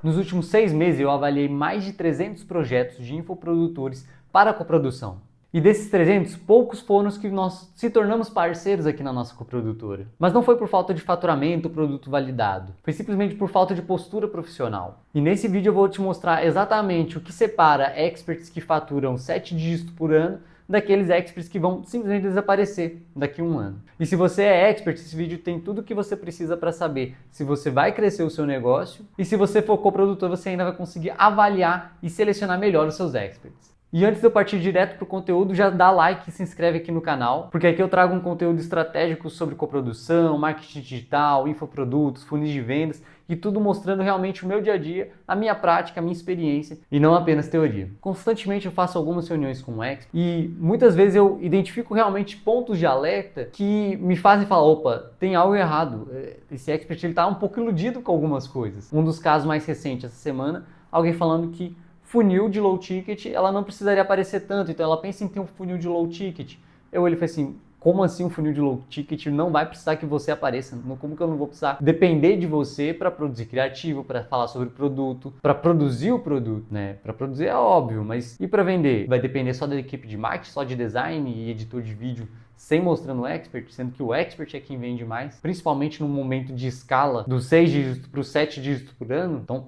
Nos últimos 6 meses eu avaliei mais de 300 projetos de infoprodutores para coprodução. E desses 300, poucos foram os que nós se tornamos parceiros aqui na nossa coprodutora. Mas não foi por falta de faturamento ou produto validado. Foi simplesmente por falta de postura profissional. E nesse vídeo eu vou te mostrar exatamente o que separa experts que faturam 7 dígitos por ano daqueles experts que vão simplesmente desaparecer daqui a um ano. E se você é expert, esse vídeo tem tudo o que você precisa para saber se você vai crescer o seu negócio e se você for coprodutor, você ainda vai conseguir avaliar e selecionar melhor os seus experts. E antes de eu partir direto para o conteúdo, já dá like e se inscreve aqui no canal, porque aqui eu trago um conteúdo estratégico sobre coprodução, marketing digital, infoprodutos, funis de vendas e tudo mostrando realmente o meu dia a dia, a minha prática, a minha experiência e não apenas teoria. Constantemente eu faço algumas reuniões com o expert e muitas vezes eu identifico realmente pontos de alerta que me fazem falar, opa, tem algo errado, esse expert ele está um pouco iludido com algumas coisas. Um dos casos mais recentes essa semana, alguém falando que funil de low ticket, ela não precisaria aparecer tanto, então ela pensa em ter um funil de low ticket. Eu olhei e falei assim, como assim um funil de low ticket não vai precisar que você apareça? Como que eu não vou precisar depender de você para produzir criativo, para falar sobre o produto, para produzir o produto, né? Para produzir é óbvio, mas e para vender? Vai depender só da equipe de marketing, só de design e editor de vídeo, sem mostrando o expert, sendo que o expert é quem vende mais, principalmente no momento de escala dos 6 dígitos para os 7 dígitos por ano. Então,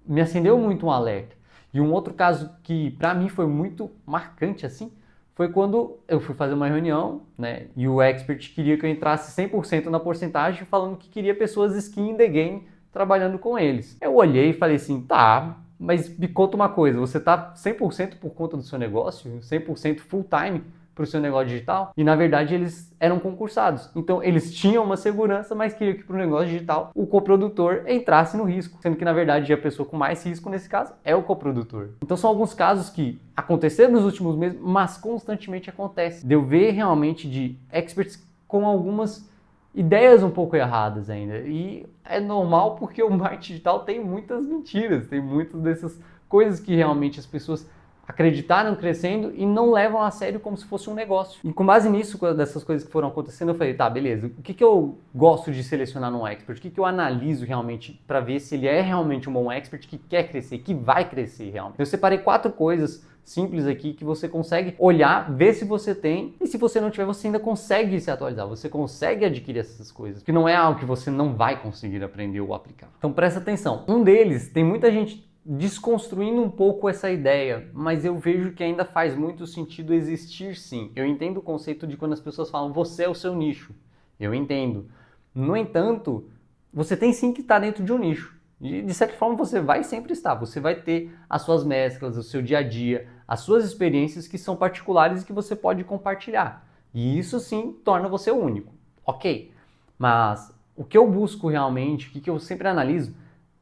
me acendeu muito um alerta. E um outro caso que para mim foi muito marcante assim, foi quando eu fui fazer uma reunião, né, e o expert queria que eu entrasse 100% na porcentagem, falando que queria pessoas skin in the game trabalhando com eles. Eu olhei e falei assim, tá, mas me conta uma coisa, você tá 100% por conta do seu negócio, 100% full time para o seu negócio digital? E na verdade eles eram concursados, então eles tinham uma segurança, mas queriam que para o negócio digital o coprodutor entrasse no risco, sendo que na verdade a pessoa com mais risco nesse caso é o coprodutor. Então são alguns casos que aconteceram nos últimos meses, mas constantemente acontece. De eu ver realmente de experts com algumas ideias um pouco erradas ainda, e é normal porque o marketing digital tem muitas mentiras, tem muitas dessas coisas que realmente as pessoas acreditaram crescendo e não levam a sério como se fosse um negócio. E com base nisso, dessas coisas que foram acontecendo, eu falei, tá, beleza, o que eu gosto de selecionar num expert? O que eu analiso realmente para ver se ele é realmente um bom expert que quer crescer, que vai crescer realmente? Eu separei 4 coisas simples aqui que você consegue olhar, ver se você tem, e se você não tiver, você ainda consegue se atualizar, você consegue adquirir essas coisas, que não é algo que você não vai conseguir aprender ou aplicar. Então presta atenção. Um deles, tem muita gente desconstruindo um pouco essa ideia, mas eu vejo que ainda faz muito sentido existir sim. Eu entendo o conceito de quando as pessoas falam você é o seu nicho. Eu entendo. No entanto, você tem sim que estar dentro de um nicho. E de certa forma você vai sempre estar. Você vai ter as suas mesclas, o seu dia a dia, as suas experiências que são particulares e que você pode compartilhar. E isso sim torna você único. Ok. Mas o que eu busco realmente, o que eu sempre analiso,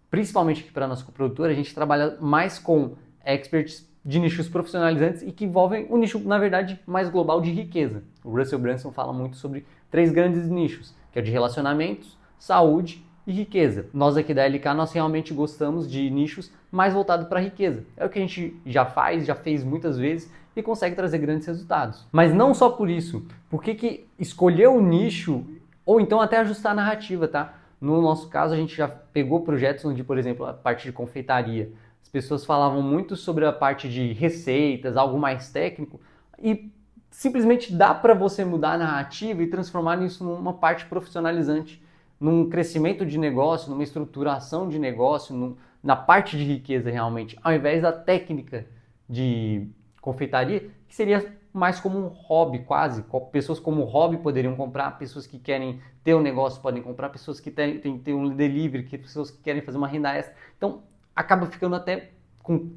principalmente aqui para a nossa coprodutora, a gente trabalha mais com experts de nichos profissionalizantes e que envolvem um nicho, na verdade, mais global de riqueza. O Russell Brunson fala muito sobre 3 grandes nichos, que é o de relacionamentos, saúde e riqueza. Nós aqui da LK, nós realmente gostamos de nichos mais voltados para a riqueza. É o que a gente já faz, já fez muitas vezes e consegue trazer grandes resultados. Mas não só por isso. Por que escolher o nicho ou então até ajustar a narrativa, tá? No nosso caso, a gente já pegou projetos onde, por exemplo, a parte de confeitaria, as pessoas falavam muito sobre a parte de receitas, algo mais técnico, e simplesmente dá para você mudar a narrativa e transformar isso numa parte profissionalizante, num crescimento de negócio, numa estruturação de negócio, na parte de riqueza realmente, ao invés da técnica de confeitaria, que seria mais como um hobby quase. Pessoas como hobby poderiam comprar, pessoas que querem ter um negócio podem comprar, pessoas que têm ter um delivery, pessoas que querem fazer uma renda extra. Então, acaba ficando até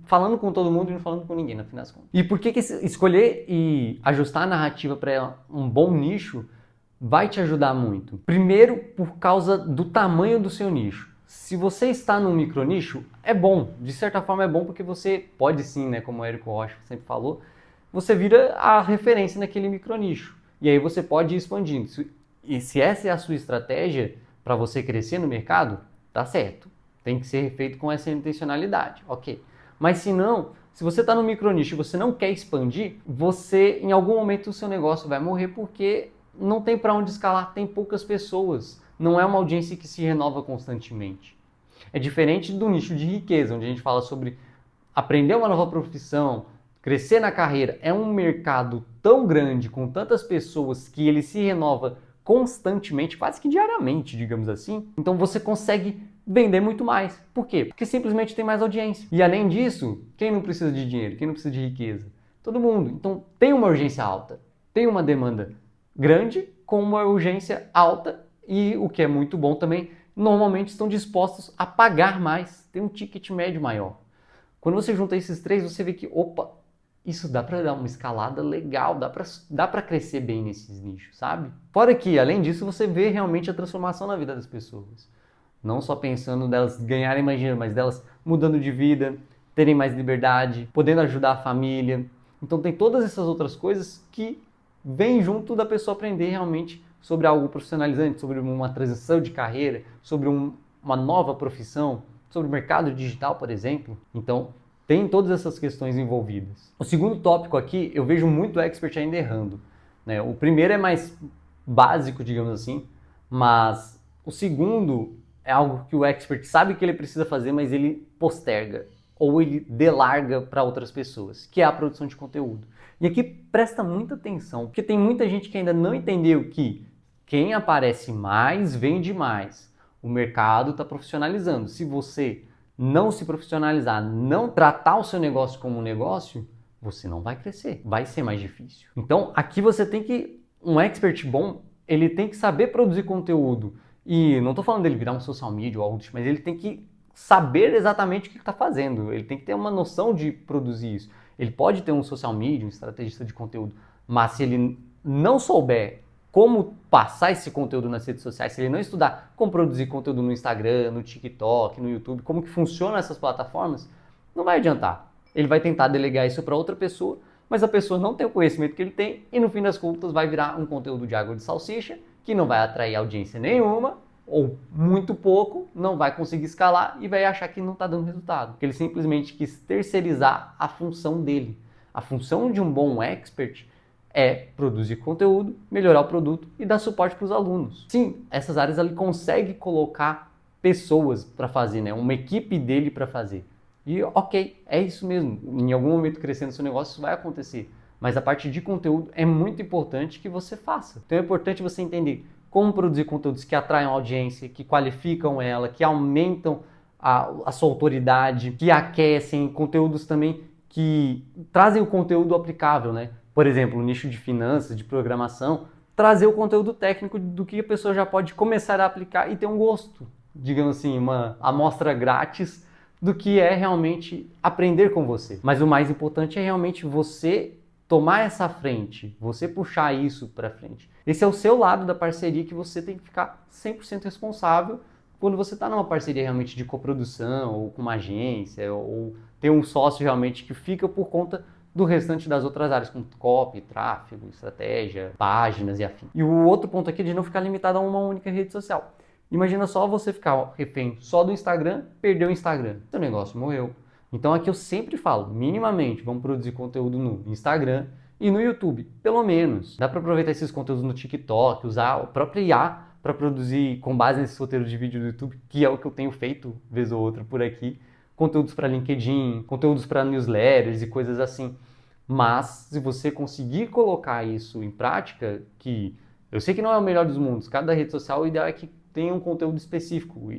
falando com todo mundo e não falando com ninguém, no fim das contas. E por que escolher e ajustar a narrativa para um bom nicho vai te ajudar muito? Primeiro, por causa do tamanho do seu nicho. Se você está num micronicho, é bom. De certa forma é bom porque você pode sim, né, como o Érico Rocha sempre falou, você vira a referência naquele micronicho. E aí você pode ir expandindo. E se essa é a sua estratégia para você crescer no mercado, tá certo. Tem que ser feito com essa intencionalidade, ok. Mas se não, se você está no micronicho e você não quer expandir, você, em algum momento, o seu negócio vai morrer porque não tem para onde escalar, tem poucas pessoas. Não é uma audiência que se renova constantemente. É diferente do nicho de riqueza, onde a gente fala sobre aprender uma nova profissão, crescer na carreira. É um mercado tão grande, com tantas pessoas, que ele se renova constantemente, quase que diariamente, digamos assim. Então você consegue vender muito mais. Por quê? Porque simplesmente tem mais audiência. E além disso, quem não precisa de dinheiro? Quem não precisa de riqueza? Todo mundo. Então tem uma urgência alta, tem uma demanda grande com uma urgência alta e, o que é muito bom também, normalmente estão dispostos a pagar mais, tem um ticket médio maior. Quando você junta esses três, você vê que, opa, isso dá para dar uma escalada legal, dá para crescer bem nesses nichos, sabe? Fora que, além disso, você vê realmente a transformação na vida das pessoas. Não só pensando delas ganharem mais dinheiro, mas delas mudando de vida, terem mais liberdade, podendo ajudar a família. Então tem todas essas outras coisas que vêm junto da pessoa aprender realmente sobre algo profissionalizante, sobre uma transição de carreira, sobre uma nova profissão, sobre o mercado digital, por exemplo. Então, tem todas essas questões envolvidas. O segundo tópico aqui, eu vejo muito expert ainda errando, né? O primeiro é mais básico, digamos assim, mas o segundo é algo que o expert sabe que ele precisa fazer, mas ele posterga ou ele delarga para outras pessoas, que é a produção de conteúdo. E aqui presta muita atenção, porque tem muita gente que ainda não entendeu que quem aparece mais vende mais. O mercado está profissionalizando. Se você não se profissionalizar, não tratar o seu negócio como um negócio, você não vai crescer, vai ser mais difícil. Então, aqui você tem que, um expert bom, ele tem que saber produzir conteúdo. E não estou falando dele virar um social media ou algo disso, mas ele tem que saber exatamente o que está fazendo. Ele tem que ter uma noção de produzir isso. Ele pode ter um social media, um estrategista de conteúdo, mas se ele não souber como passar esse conteúdo nas redes sociais, se ele não estudar como produzir conteúdo no Instagram, no TikTok, no YouTube, como que funcionam essas plataformas, não vai adiantar. Ele vai tentar delegar isso para outra pessoa, mas a pessoa não tem o conhecimento que ele tem e no fim das contas vai virar um conteúdo de água de salsicha que não vai atrair audiência nenhuma ou muito pouco, não vai conseguir escalar e vai achar que não está dando resultado. Porque ele simplesmente quis terceirizar a função dele. A função de um bom expert é produzir conteúdo, melhorar o produto e dar suporte para os alunos. Sim, essas áreas ele consegue colocar pessoas para fazer, né? Uma equipe dele para fazer. E ok, é isso mesmo. Em algum momento crescendo seu negócio isso vai acontecer. Mas a parte de conteúdo é muito importante que você faça. Então é importante você entender como produzir conteúdos que atraem a audiência, que qualificam ela, que aumentam a sua autoridade, que aquecem, conteúdos também que trazem o conteúdo aplicável, né? Por exemplo, o nicho de finanças, de programação, trazer o conteúdo técnico do que a pessoa já pode começar a aplicar e ter um gosto, digamos assim, uma amostra grátis do que é realmente aprender com você. Mas o mais importante é realmente você tomar essa frente, você puxar isso para frente. Esse é o seu lado da parceria que você tem que ficar 100% responsável quando você está numa parceria realmente de coprodução ou com uma agência ou ter um sócio realmente que fica por conta do restante das outras áreas, como copy, tráfego, estratégia, páginas e afim. E o outro ponto aqui é de não ficar limitado a uma única rede social. Imagina só você ficar refém só do Instagram, perder o Instagram. Seu negócio morreu. Então aqui eu sempre falo, minimamente, vamos produzir conteúdo no Instagram e no YouTube, pelo menos. Dá para aproveitar esses conteúdos no TikTok, usar o próprio IA para produzir com base nesses roteiros de vídeo do YouTube, que é o que eu tenho feito vez ou outra por aqui. Conteúdos para LinkedIn, conteúdos para newsletters e coisas assim. Mas se você conseguir colocar isso em prática, que eu sei que não é o melhor dos mundos, cada rede social o ideal é que tenha um conteúdo específico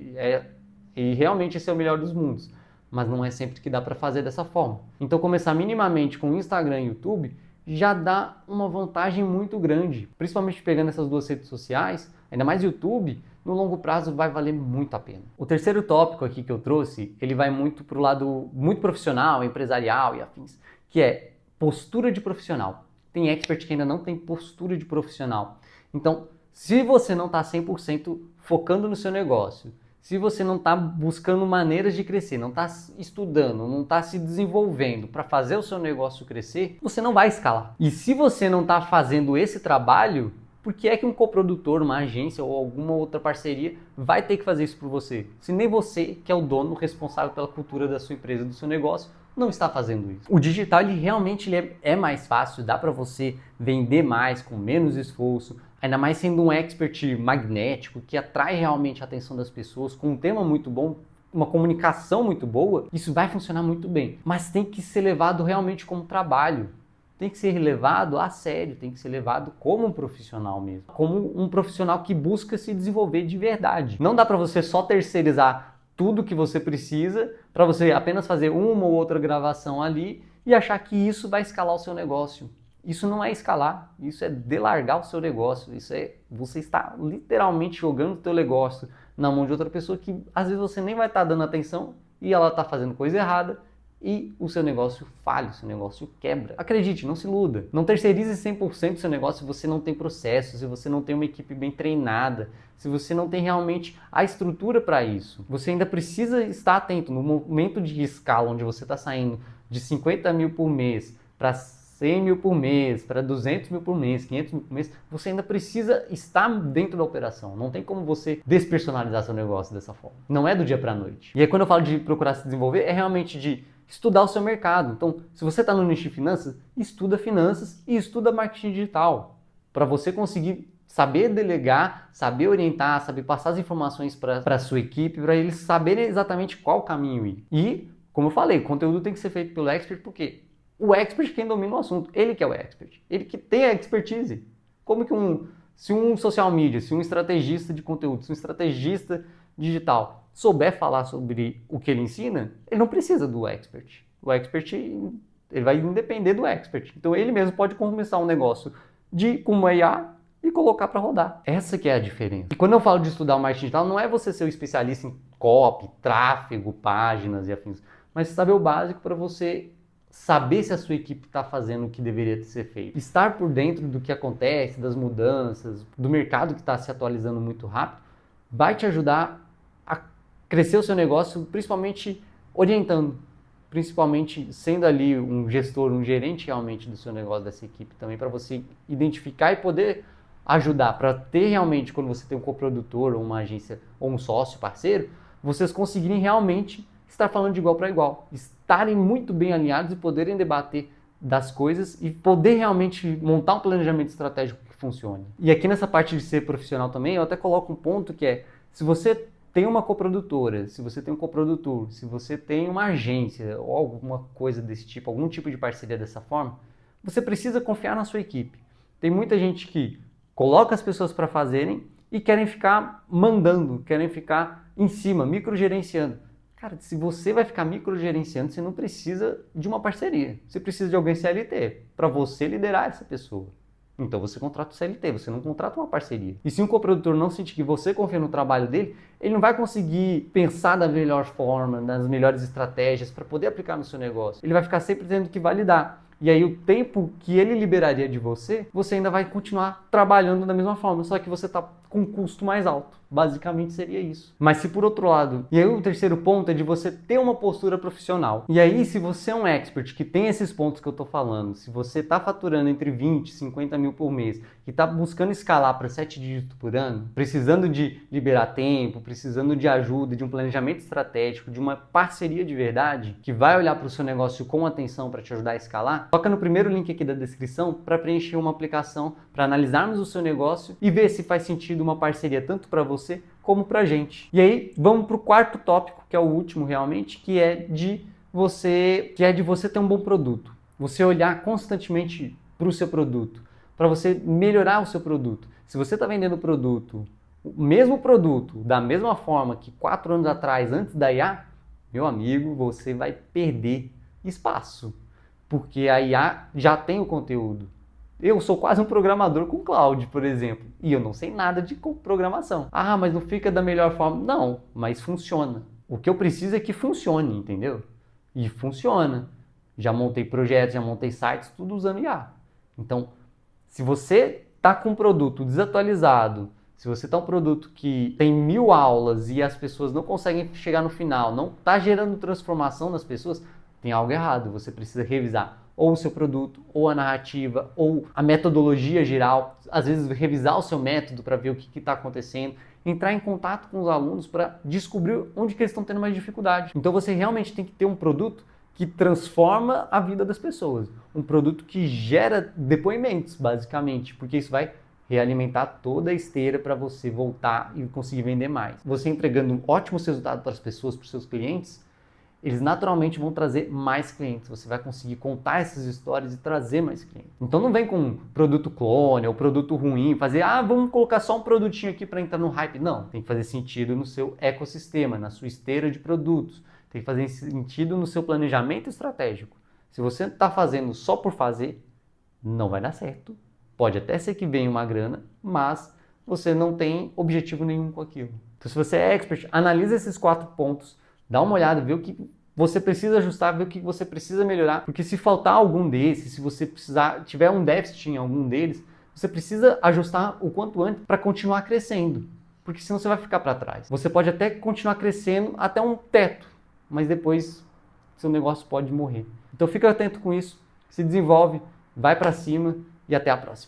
e realmente esse é o melhor dos mundos, mas não é sempre que dá para fazer dessa forma. Então começar minimamente com Instagram e YouTube já dá uma vantagem muito grande, principalmente pegando essas duas redes sociais, ainda mais YouTube, no longo prazo vai valer muito a pena. O terceiro tópico aqui que eu trouxe, ele vai muito para o lado muito profissional, empresarial e afins, que é postura de profissional. Tem expert que ainda não tem postura de profissional. Então, se você não está 100% focando no seu negócio, se você não está buscando maneiras de crescer, não está estudando, não está se desenvolvendo para fazer o seu negócio crescer, você não vai escalar. E se você não está fazendo esse trabalho, por que é que um coprodutor, uma agência ou alguma outra parceria vai ter que fazer isso por você? Se nem você, que é o dono responsável pela cultura da sua empresa, do seu negócio, não está fazendo isso. O digital ele é mais fácil, dá para você vender mais com menos esforço, ainda mais sendo um expert magnético que atrai realmente a atenção das pessoas, com um tema muito bom, uma comunicação muito boa, isso vai funcionar muito bem. Mas tem que ser levado realmente como trabalho. Tem que ser levado a sério, tem que ser levado como um profissional mesmo. Como um profissional que busca se desenvolver de verdade. Não dá para você só terceirizar tudo que você precisa, para você apenas fazer uma ou outra gravação ali e achar que isso vai escalar o seu negócio. Isso não é escalar, isso é delargar o seu negócio, isso é você está literalmente jogando o seu negócio na mão de outra pessoa que às vezes você nem vai estar dando atenção e ela está fazendo coisa errada e o seu negócio falha, o seu negócio quebra. Acredite, não se iluda. Não terceirize 100% do seu negócio se você não tem processo, se você não tem uma equipe bem treinada, se você não tem realmente a estrutura para isso. Você ainda precisa estar atento no momento de escala onde você está saindo de 50 mil por mês para 100 mil por mês, para 200 mil por mês, 500 mil por mês, você ainda precisa estar dentro da operação. Não tem como você despersonalizar seu negócio dessa forma. Não é do dia para a noite. E aí quando eu falo de procurar se desenvolver, é realmente de estudar o seu mercado. Então, se você está no nicho de finanças, estuda finanças e estuda marketing digital. Para você conseguir saber delegar, saber orientar, saber passar as informações para a sua equipe, para eles saberem exatamente qual caminho ir. E, como eu falei, o conteúdo tem que ser feito pelo expert, porque o expert é quem domina o assunto, ele que é o expert, ele que tem a expertise. Como que se um social media, se um estrategista de conteúdo, se um estrategista digital souber falar sobre o que ele ensina, ele não precisa do expert. O expert, ele vai depender do expert. Então ele mesmo pode começar um negócio com uma IA e colocar para rodar. Essa que é a diferença. E quando eu falo de estudar o marketing digital, não é você ser o especialista em copy, tráfego, páginas e afins, mas saber o básico para você saber se a sua equipe está fazendo o que deveria ser feito. Estar por dentro do que acontece, das mudanças, do mercado que está se atualizando muito rápido, vai te ajudar a crescer o seu negócio, principalmente orientando, principalmente sendo ali um gestor, um gerente realmente do seu negócio, dessa equipe também, para você identificar e poder ajudar, para ter realmente, quando você tem um coprodutor ou uma agência ou um sócio parceiro, vocês conseguirem realmente estar falando de igual para igual, estarem muito bem alinhados e poderem debater das coisas e poder realmente montar um planejamento estratégico que funcione. E aqui nessa parte de ser profissional também, eu até coloco um ponto que é, se você tem uma coprodutora, se você tem um coprodutor, se você tem uma agência ou alguma coisa desse tipo, algum tipo de parceria dessa forma, você precisa confiar na sua equipe. Tem muita gente que coloca as pessoas para fazerem e querem ficar mandando, querem ficar em cima, microgerenciando. Cara, se você vai ficar microgerenciando, você não precisa de uma parceria. Você precisa de alguém CLT para você liderar essa pessoa. Então você contrata o CLT, você não contrata uma parceria. E se um coprodutor não sentir que você confia no trabalho dele, ele não vai conseguir pensar da melhor forma, nas melhores estratégias para poder aplicar no seu negócio. Ele vai ficar sempre tendo que validar. E aí o tempo que ele liberaria de você, você ainda vai continuar trabalhando da mesma forma, só que você está com um custo mais alto. Basicamente seria isso. Mas se por outro lado, e aí o terceiro ponto é de você ter uma postura profissional. E aí se você é um expert que tem esses pontos que eu estou falando, se você está faturando entre 20 e 50 mil por mês, e está buscando escalar para 7 dígitos por ano, precisando de liberar tempo, precisando de ajuda, de um planejamento estratégico, de uma parceria de verdade, que vai olhar para o seu negócio com atenção para te ajudar a escalar, toca no primeiro link aqui da descrição para preencher uma aplicação para analisarmos o seu negócio e ver se faz sentido uma parceria tanto para você como para a gente. E aí vamos para o quarto tópico, que é o último realmente, que é de você ter um bom produto. Você olhar constantemente para o seu produto, para você melhorar o seu produto. Se você está vendendo o mesmo produto, da mesma forma que 4 anos atrás, antes da IA, meu amigo, você vai perder espaço, porque a IA já tem o conteúdo. Eu sou quase um programador com cloud, por exemplo, e eu não sei nada de programação. Ah, mas não fica da melhor forma. Não, mas funciona. O que eu preciso é que funcione, entendeu? E funciona. Já montei projetos, já montei sites, tudo usando IA. Então, se você está com um produto desatualizado, se você está um produto que tem 1000 aulas e as pessoas não conseguem chegar no final, não está gerando transformação nas pessoas, tem algo errado. Você precisa revisar ou o seu produto, ou a narrativa, ou a metodologia geral, às vezes revisar o seu método para ver o que está acontecendo, entrar em contato com os alunos para descobrir onde que eles estão tendo mais dificuldade. Então você realmente tem que ter um produto que transforma a vida das pessoas, um produto que gera depoimentos, basicamente, porque isso vai realimentar toda a esteira para você voltar e conseguir vender mais. Você entregando ótimos resultados para as pessoas, para os seus clientes, eles naturalmente vão trazer mais clientes. Você vai conseguir contar essas histórias e trazer mais clientes. Então não vem com produto clone ou produto ruim, fazer, vamos colocar só um produtinho aqui para entrar no hype. Não, tem que fazer sentido no seu ecossistema, na sua esteira de produtos. Tem que fazer sentido no seu planejamento estratégico. Se você está fazendo só por fazer, não vai dar certo. Pode até ser que venha uma grana, mas você não tem objetivo nenhum com aquilo. Então se você é expert, analisa esses 4 pontos, dá uma olhada, vê o que você precisa ajustar, vê o que você precisa melhorar, porque se faltar algum desses, se você tiver um déficit em algum deles, você precisa ajustar o quanto antes para continuar crescendo, porque senão você vai ficar para trás. Você pode até continuar crescendo até um teto, mas depois seu negócio pode morrer. Então fica atento com isso, se desenvolve, vai para cima e até a próxima.